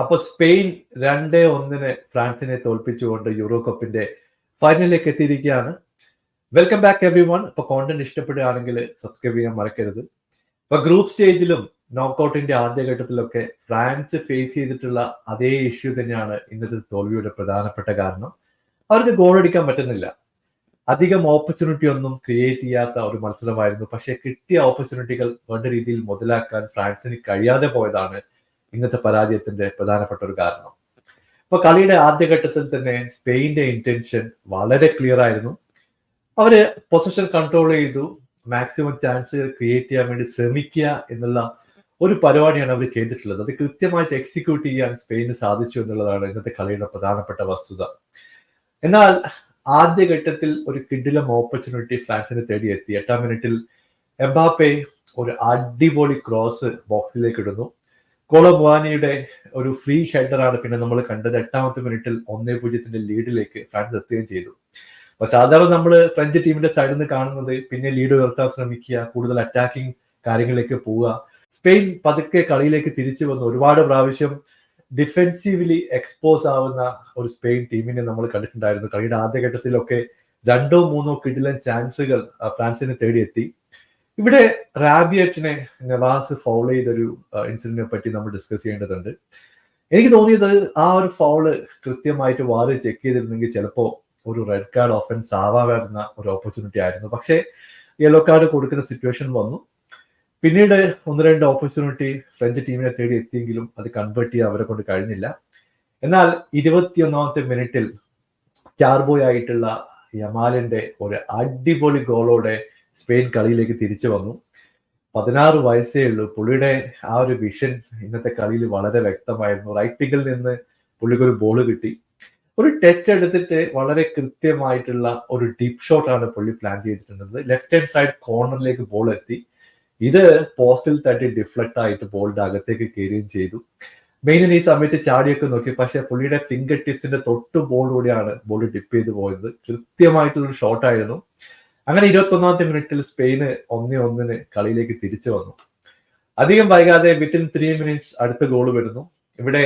അപ്പോൾ Spain 2-1 ഫ്രാൻസിനെ തോൽപ്പിച്ചുകൊണ്ട് euro കപ്പിന്റെ ഫൈനലിലേക്ക് എത്തിയിരിക്കുകയാണ്. Welcome back every one. ഇപ്പൊ കോണ്ടന്റ് ഇഷ്ടപ്പെടുകയാണെങ്കിൽ സബ്സ്ക്രൈബ് ചെയ്യാൻ മറക്കരുത്. ഇപ്പൊ ഗ്രൂപ്പ് സ്റ്റേജിലും നോക്കൌട്ടിന്റെ ആദ്യഘട്ടത്തിലൊക്കെ ഫ്രാൻസ് ഫേസ് ചെയ്തിട്ടുള്ള അതേ ഇഷ്യൂ തന്നെയാണ് ഇന്നത്തെ തോൽവിയുടെ പ്രധാനപ്പെട്ട കാരണം. അവർക്ക് ഗോൾ അടിക്കാൻ പറ്റുന്നില്ല. അധികം ഓപ്പർച്യൂണിറ്റി ഒന്നും ക്രിയേറ്റ് ചെയ്യാത്ത ഒരു മത്സരമായിരുന്നു. പക്ഷെ കിട്ടിയ ഓപ്പർച്യൂണിറ്റികൾ വേണ്ട രീതിയിൽ മുതലാക്കാൻ ഫ്രാൻസിന് കഴിയാതെ പോയതാണ് ഇന്നത്തെ പരാജയത്തിന്റെ പ്രധാനപ്പെട്ട ഒരു കാരണം. ഇപ്പൊ കളിയുടെ ആദ്യഘട്ടത്തിൽ തന്നെ സ്പെയിന്റെ ഇന്റൻഷൻ വളരെ ക്ലിയർ ആയിരുന്നു. അവര് പൊസിഷൻ കൺട്രോൾ ചെയ്തു, മാക്സിമം ചാൻസ് ക്രിയേറ്റ് ചെയ്യാൻ വേണ്ടി ശ്രമിക്കുക എന്നുള്ള ഒരു പരിപാടിയാണ് അവർ ചെയ്തിട്ടുള്ളത്. അത് കൃത്യമായിട്ട് എക്സിക്യൂട്ട് ചെയ്യാൻ സ്പെയിന് സാധിച്ചു എന്നുള്ളതാണ് ഇന്നത്തെ കളിയുടെ പ്രധാനപ്പെട്ട വസ്തുത. എന്നാൽ ആദ്യഘട്ടത്തിൽ ഒരു കിടിലം ഓപ്പർച്യൂണിറ്റി ഫ്രാൻസിനെ തേടിയെത്തി. 8-ാം മിനിറ്റിൽ എംബാപ്പെ ഒരു അടിപൊളി ക്രോസ് ബോക്സിലേക്ക് ഇടുന്നു. കൊളമുവാനിയുടെ ഒരു ഫ്രീ ഹെഡറാണ് പിന്നെ നമ്മൾ കണ്ടത്. 8-ാമത്തെ മിനിറ്റിൽ 1-0 ലീഡിലേക്ക് ഫ്രാൻസ് എത്തുകയും ചെയ്തു. അപ്പൊ സാധാരണ നമ്മൾ ഫ്രഞ്ച് ടീമിന്റെ സൈഡിൽ നിന്ന് കാണുന്നത് പിന്നെ ലീഡ് ഉയർത്താൻ ശ്രമിക്കുക, കൂടുതൽ അറ്റാക്കിംഗ് കാര്യങ്ങളിലേക്ക് പോവുക. സ്പെയിൻ പതുക്കെ കളിയിലേക്ക് തിരിച്ചു വന്നു. ഒരുപാട് പ്രാവശ്യം ഡിഫെൻസീവ്ലി എക്സ്പോസ് ആവുന്ന ഒരു സ്പെയിൻ ടീമിനെ നമ്മൾ കണ്ടിട്ടുണ്ടായിരുന്നു. കളിയുടെ ആദ്യഘട്ടത്തിലൊക്കെ 2-3 കിടിലൻ ചാൻസുകൾ ഫ്രാൻസിനെ തേടിയെത്തി. ഇവിടെ റാബിയറ്റിനെ നവാസ് ഫൗൾ ചെയ്തൊരു ഇൻസിഡന്റിനെ പറ്റി നമ്മൾ ഡിസ്കസ് ചെയ്യേണ്ടതുണ്ട്. എനിക്ക് തോന്നിയത് ആ ഒരു ഫൗള് കൃത്യമായിട്ട് വാർ ചെക്ക് ചെയ്തിരുന്നെങ്കിൽ ചിലപ്പോൾ ഒരു റെഡ് കാർഡ് ഓഫൻസ് ആവാറുന്ന ഒരു ഓപ്പർച്യൂണിറ്റി ആയിരുന്നു. പക്ഷേ യെല്ലോ കാർഡ് കൊടുക്കുന്ന സിറ്റുവേഷൻ വന്നു. പിന്നീട് 1-2 ഓപ്പർച്യൂണിറ്റി ഫ്രഞ്ച് ടീമിനെ തേടി എത്തിയെങ്കിലും അത് കൺവേർട്ട് ചെയ്യാൻ അവരെ കൊണ്ട് കഴിഞ്ഞില്ല. എന്നാൽ 21-ാമത്തെ മിനിറ്റിൽ സ്റ്റാർ ബോയ് ആയിട്ടുള്ള യമാലിന്റെ ഒരു അടിപൊളി ഗോളോടെ സ്പെയിൻ കളിയിലേക്ക് തിരിച്ചു വന്നു. 16 വയസ്സേ ഉള്ളൂ. പുള്ളിയുടെ ആ ഒരു വിഷൻ ഇന്നത്തെ കളിയിൽ വളരെ വ്യക്തമായിരുന്നു. റൈറ്റ് വിങ്ങിൽ നിന്ന് പുള്ളിക്ക് ഒരു ബോൾ കിട്ടി. ഒരു ടച്ച് എടുത്തിട്ട് വളരെ കൃത്യമായിട്ടുള്ള ഒരു ഡീപ് ഷോട്ട് ആണ് പുള്ളി പ്ലാൻ ചെയ്തിട്ടുള്ളത്. ലെഫ്റ്റ് ഹാൻഡ് സൈഡ് കോർണറിലേക്ക് ബോൾ എത്തി. ഇത് പോസ്റ്റിൽ തട്ടി ഡിഫ്ലക്ട് ആയിട്ട് ബോളിന്റെ അകത്തേക്ക് കയറുകയും ചെയ്തു. മെയിനിന് ഈ സമയത്ത് ചാടിയൊക്കെ നോക്കി, പക്ഷെ പുള്ളിയുടെ ഫിംഗർ ടിപ്സിന്റെ തൊട്ട് ബോളിലൂടെയാണ് ബോൾ ഡിപ്പ് ചെയ്ത് പോയത്. കൃത്യമായിട്ടുള്ള ഒരു ഷോട്ടായിരുന്നു. അങ്ങനെ 21-ാമത്തെ മിനിറ്റിൽ സ്പെയിന് 1-1 കളിയിലേക്ക് തിരിച്ചു വന്നു. അധികം വൈകാതെ വിത്തിൻ 3 മിനിറ്റ്സ് അടുത്ത ഗോൾ വരുന്നു. ഇവിടെ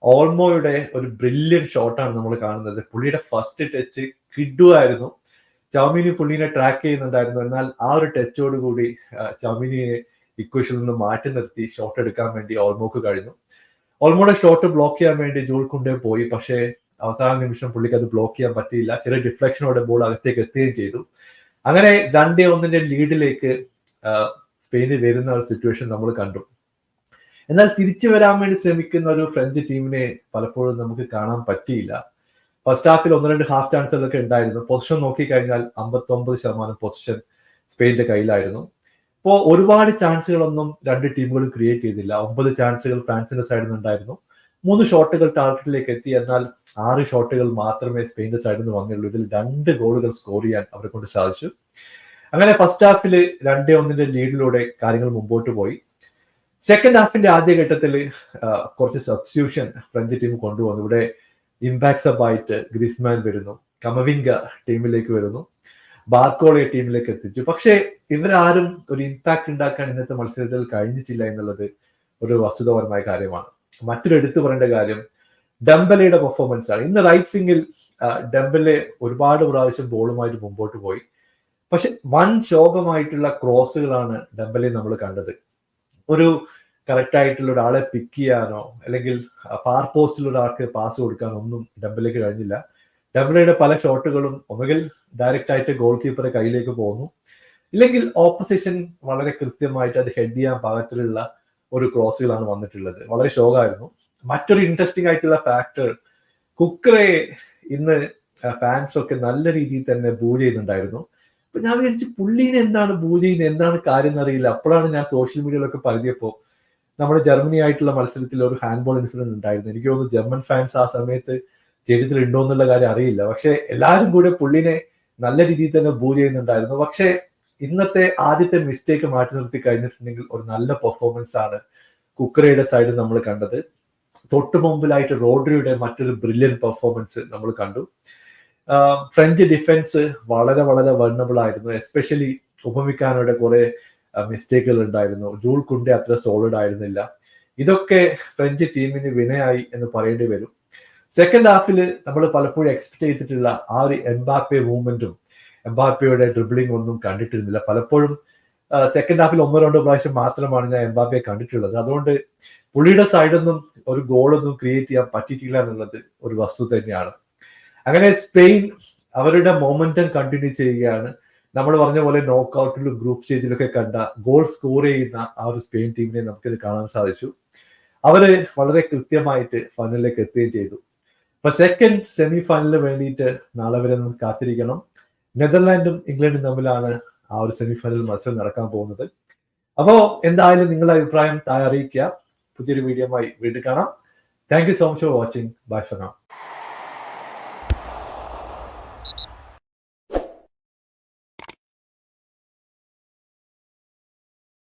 ഓൾമോയുടെ ഒരു ബ്രില്യൻ ഷോട്ടാണ് നമ്മൾ കാണുന്നത്. പുള്ളിയുടെ ഫസ്റ്റ് ടച്ച് കിഡുവായിരുന്നു. ചൗമിനി പുള്ളിനെ ട്രാക്ക് ചെയ്യുന്നുണ്ടായിരുന്നു. എന്നാൽ ആ ഒരു ടച്ചോട് കൂടി ചൗമിനിയെ ഇക്വേഷനിൽ നിന്ന് മാറ്റി നിർത്തി ഷോട്ട് എടുക്കാൻ വേണ്ടി ഓൾമോക്ക് കഴിഞ്ഞു. ഓൾമോയുടെ ഷോട്ട് ബ്ലോക്ക് ചെയ്യാൻ വേണ്ടി ജൂൾ കുണ്ടേ പോയി. പക്ഷേ അവസാന നിമിഷം പുള്ളിക്ക് അത് ബ്ലോക്ക് ചെയ്യാൻ പറ്റിയില്ല. ചെറിയ ഡിഫ്ലക്ഷനോടെ ബോൾ അകത്തേക്ക് എത്തുകയും ചെയ്തു. അങ്ങനെ 2-1 ലീഡിലേക്ക് സ്പെയിന് വരുന്ന ഒരു സിറ്റുവേഷൻ നമ്മൾ കണ്ടു. എന്നാൽ തിരിച്ചു വരാൻ വേണ്ടി ശ്രമിക്കുന്ന ഒരു ഫ്രഞ്ച് ടീമിനെ പലപ്പോഴും നമുക്ക് കാണാൻ പറ്റിയില്ല. ഫസ്റ്റ് ഹാഫിൽ 1-2 ഹാഫ് ചാൻസുകളൊക്കെ ഉണ്ടായിരുന്നു. പൊസിഷൻ നോക്കിക്കഴിഞ്ഞാൽ 59% പൊസിഷൻ സ്പെയിന്റെ കയ്യിലായിരുന്നു. ഇപ്പോൾ ഒരുപാട് ചാൻസുകളൊന്നും രണ്ട് ടീമുകളും ക്രിയേറ്റ് ചെയ്തില്ല. 9 ചാൻസുകൾ ഫ്രാൻസിന്റെ സൈഡിൽ നിന്നുണ്ടായിരുന്നു. 3 ഷോട്ടുകൾ ടാർഗറ്റിലേക്ക് എത്തി. എന്നാൽ 6 ഷോട്ടുകൾ മാത്രമേ സ്പെയിന്റെ സൈഡിൽ നിന്ന് വന്നുള്ളൂ. ഇതിൽ 2 ഗോളുകൾ സ്കോർ ചെയ്യാൻ അവരെ കൊണ്ട് സാധിച്ചു. അങ്ങനെ ഫസ്റ്റ് ഹാഫിൽ 2-1 ലീഡിലൂടെ കാര്യങ്ങൾ മുമ്പോട്ട് പോയി. സെക്കൻഡ് ഹാഫിന്റെ ആദ്യഘട്ടത്തിൽ കുറച്ച് സബ്സ്റ്റിറ്റ്യൂഷൻ ഫ്രഞ്ച് ടീം കൊണ്ടുവന്നു. ഇവിടെ ഇമ്പാക്ട് സബായിട്ട് ഗ്രിസ്മാൻ വരുന്നു, കമവിംഗ ടീമിലേക്ക് വരുന്നു, ബാർക്കോളയെ ടീമിലേക്ക് എത്തിച്ചു. പക്ഷേ ഇവരാരും ഒരു ഇമ്പാക്ട് ഉണ്ടാക്കാൻ ഇന്നത്തെ മത്സരത്തിൽ കഴിഞ്ഞിട്ടില്ല എന്നുള്ളത് ഒരു വസ്തുതാപരമായ കാര്യമാണ്. മറ്റൊരു എടുത്തു പറയേണ്ട കാര്യം ഡംബലയുടെ പെർഫോമൻസ് ആണ്. ഇന്ന് റൈറ്റ് വിങ്ങിൽ ഡംബലെ ഒരുപാട് പ്രാവശ്യം ബോളുമായിട്ട് മുമ്പോട്ട് പോയി. പക്ഷെ വൻ ശോകമായിട്ടുള്ള ക്രോസുകളാണ് ഡംബലെ നമ്മൾ കണ്ടത്. ഒരു കറക്റ്റ് ആയിട്ടുള്ള ഒരാളെ പിക്ക് ചെയ്യാനോ അല്ലെങ്കിൽ ഫാർ പോസ്റ്റിൽ ഒരാൾക്ക് പാസ് കൊടുക്കാനോ ഒന്നും ഡംബലേക്ക് കഴിഞ്ഞില്ല. ഡംബലയുടെ പല ഷോട്ടുകളും ഒന്നുകിൽ ഡയറക്റ്റ് ആയിട്ട് ഗോൾ കീപ്പറെ കയ്യിലേക്ക് പോകുന്നു, ഇല്ലെങ്കിൽ ഓപ്പോസിഷൻ വളരെ കൃത്യമായിട്ട് അത് ഹെഡ് ചെയ്യാൻ പാകത്തിലുള്ള ഒരു ക്രോസുകളാണ് വന്നിട്ടുള്ളത്. വളരെ ശോകമായിരുന്നു. മറ്റൊരു ഇൻട്രസ്റ്റിംഗ് ആയിട്ടുള്ള ഫാക്ടർ, കുക്കറെ ഇന്ന് ഫാൻസ് ഒക്കെ നല്ല രീതിയിൽ തന്നെ ബൂ ചെയ്യുന്നുണ്ടായിരുന്നു. അപ്പൊ ഞാൻ വിചാരിച്ചു പുള്ളീനെ എന്താണ് ബൂ ചെയ്യുന്നത്, എന്താണ് കാര്യം എന്നറിയില്ല. അപ്പോഴാണ് ഞാൻ സോഷ്യൽ മീഡിയയിലൊക്കെ പറഞ്ഞപ്പോൾ നമ്മുടെ ജർമ്മനി ആയിട്ടുള്ള മത്സരത്തിൽ ഒരു ഹാൻഡ്ബോൾ ഇൻസിഡന്റ് ഉണ്ടായിരുന്നു. എനിക്ക് തോന്നുന്നു ജർമ്മൻ ഫാൻസ് ആ സമയത്ത് സ്റ്റേഡിയത്തിൽ ഉണ്ടോ എന്നുള്ള കാര്യം അറിയില്ല. പക്ഷെ എല്ലാവരും കൂടെ പുള്ളിനെ നല്ല രീതിയിൽ തന്നെ ബൂ ചെയ്യുന്നുണ്ടായിരുന്നു. പക്ഷേ ഇന്നത്തെ ആദ്യത്തെ മിസ്റ്റേക്ക് മാറ്റി നിർത്തി കഴിഞ്ഞിട്ടുണ്ടെങ്കിൽ ഒരു നല്ല പെർഫോമൻസ് ആണ് കുക്കറയുടെ സൈഡിൽ നമ്മൾ കണ്ടത്. തൊട്ടു മുമ്പിലായിട്ട് റോഡ്രിയുടെ മറ്റൊരു ബ്രില്യൻ പെർഫോമൻസ് നമ്മൾ കണ്ടു. ഫ്രഞ്ച് ഡിഫൻസ് വളരെ വളരെ വൾണറബിൾ ആയിരുന്നു. എസ്പെഷ്യലി ഉപമിക്കാനോടെ കുറെ മിസ്റ്റേക്കുകൾ ഉണ്ടായിരുന്നു. ജൂൾ കുണ്ടെ അത്ര സോളിഡ് ആയിരുന്നില്ല. ഇതൊക്കെ ഫ്രഞ്ച് ടീമിന് വിനയായി എന്ന് പറയേണ്ടി വരും. സെക്കൻഡ് ഹാഫിൽ നമ്മൾ പലപ്പോഴും എക്സ്പെക്ട് ചെയ്തിട്ടുള്ള ആ ഒരു എംബാപ്പെ മൂവ്മെന്റും എംബാപ്പയുടെ ഡ്രിബിളിംഗ് ഒന്നും കണ്ടിട്ടിരുന്നില്ല. പലപ്പോഴും സെക്കൻഡ് ഹാഫിൽ 1-2 പ്രാവശ്യം മാത്രമാണ് ഞാൻ എംബാപ്പയെ കണ്ടിട്ടുള്ളത്. അതുകൊണ്ട് പുള്ളിയുടെ സൈഡിൽ നിന്നും ഒരു ഗോളൊന്നും ക്രിയേറ്റ് ചെയ്യാൻ പറ്റിയിട്ടില്ല എന്നുള്ളത് ഒരു വസ്തുത തന്നെയാണ്. അങ്ങനെ സ്പെയിൻ അവരുടെ മൊമെന്റം കണ്ടിന്യൂ ചെയ്യുകയാണ്. നമ്മൾ പറഞ്ഞ പോലെ നോക്കൌട്ടിലും ഗ്രൂപ്പ് സ്റ്റേജിലൊക്കെ കണ്ട ഗോൾ സ്കോർ ചെയ്യുന്ന ആ ഒരു സ്പെയിൻ ടീമിനെ നമുക്കിത് കാണാൻ സാധിച്ചു. അവര് വളരെ കൃത്യമായിട്ട് ഫൈനലിലേക്ക് എത്തുകയും ചെയ്തു. അപ്പൊ സെക്കൻഡ് സെമി ഫൈനലിന് വേണ്ടിയിട്ട് നാളെ വരെ നമുക്ക് കാത്തിരിക്കണം. നെതർലാൻഡും ഇംഗ്ലണ്ടും തമ്മിലാണ് ആ ഒരു സെമി ഫൈനൽ മത്സരം നടക്കാൻ പോകുന്നത്. അപ്പോ എന്തായാലും നിങ്ങളുടെ അഭിപ്രായം താഴെ അറിയിക്കുക. പുതിയൊരു വീഡിയോയുമായി വീണ്ടും കാണാം. Thank you so much for watching. Bye for now.